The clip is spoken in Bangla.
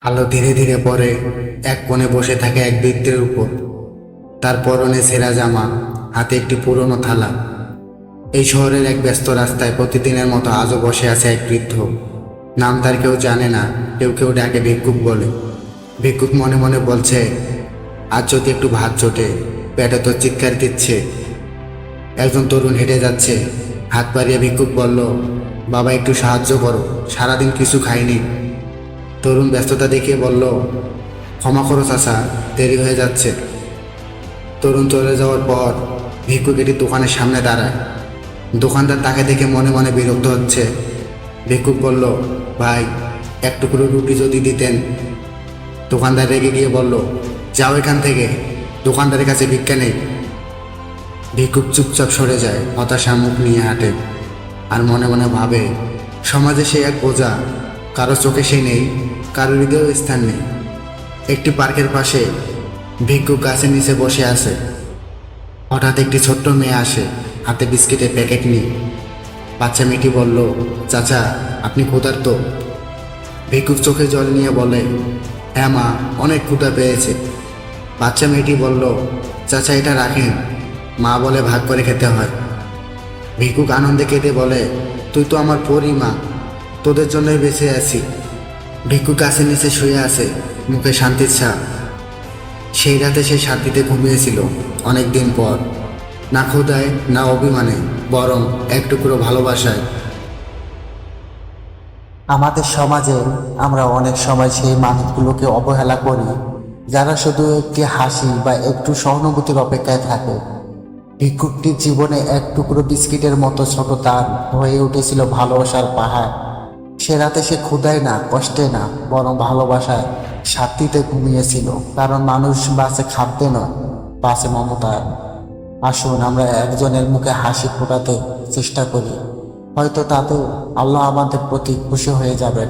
আলো ধীরে ধীরে পড়ে এক কোণে বসে থাকে এক বৃদ্ধের উপর। তার পরনে ছেঁড়া জামা, হাতে একটি পুরনো থালা। এই শহরের এক ব্যস্ত রাস্তায় প্রতিদিনের মতো আজও বসে আছে এক বৃদ্ধ। নাম তার কেউ জানে না, কেউ কেউ ডাকে ভিক্ষুক বলে। ভিক্ষুক মনে মনে বলছে, আজ যদি একটু ভাত জোটে, পেটে তো চিৎকার দিচ্ছে। একজন তরুণ হেঁটে যাচ্ছে, হাত বাড়িয়ে ভিক্ষুক বলল, বাবা একটু সাহায্য করো, সারাদিন কিছু খাইনি। তরুণ ব্যস্ততা দেখিয়ে বলল, ক্ষমা করো চাচা, দেরি হয়ে যাচ্ছে। তরুণ চলে যাওয়ার পর ভিক্ষুক একটি দোকানের সামনে দাঁড়ায়। দোকানদার তাকে দেখে মনে মনে বিরক্ত হচ্ছে। ভিক্ষুক বলল, ভাই এক টুকরো রুটি যদি দিতেন। দোকানদার রেগে গিয়ে বলল, যাও এখান থেকে, দোকানদারের কাছে ভিক্ষা নেই। ভিক্ষুক চুপচাপ সরে যায়, হতাশা মুখ নিয়ে হাঁটে। আর মনে মনে ভাবে, সমাজে সে এক বোঝা, কারো চোখে সে নেই, কারো হৃদয়েও স্থান নেই। একটি পার্কের পাশে ভিক্ষুক গাছের নিচে বসে আছে। হঠাৎ একটি ছোট্ট মেয়ে আসে, হাতে বিস্কিটের প্যাকেট নিয়ে। বাচ্চা মেয়েটি বলল, চাচা আপনি ক্ষুধার্ত? ভিক্ষুক চোখে জল নিয়ে বলে, হ্যাঁ মা, অনেক ক্ষুধা পেয়েছে। বাচ্চা মেয়েটি বলল, চাচা এটা রাখেন, মা বলে ভাগ করে খেতে হয়। ভিক্ষুক আনন্দে কেঁদে বলে, তুই তো আমার পরী মা, তোদের জন্যই বেঁচে আছি। ভিক্ষুক গাছের নিচে শুয়ে আছে, মুখে শান্তির ছাপ। সেই রাতে সে শান্তিতে ঘুমিয়েছিল অনেক দিন পর, না ক্ষুধায় না অভিমানে, বরং এক টুকরো ভালোবাসায়। আমাদের সমাজে আমরা অনেক সময় সেই মানুষগুলোকে অবহেলা করি, যারা শুধু একটি হাসি বা একটু সহানুভূতির অপেক্ষায় থাকে। ভিক্ষুকটির জীবনে এক টুকরো বিস্কিটের মতো ছোট তার হয়ে উঠেছিল ভালোবাসার পাহাড়। সে রাতে সে ক্ষুধায় না, কষ্টে না, বরং ভালোবাসায় শান্তিতে ঘুমিয়েছিল। কারণ মানুষ বাঁচে খাদ্যে নয়, বাঁচে মমতায়। আসুন আমরা একজনের মুখে হাসি ফোটাতে চেষ্টা করি, হয়তো তাতে আল্লাহ আমাদের প্রতি খুশি হয়ে যাবেন।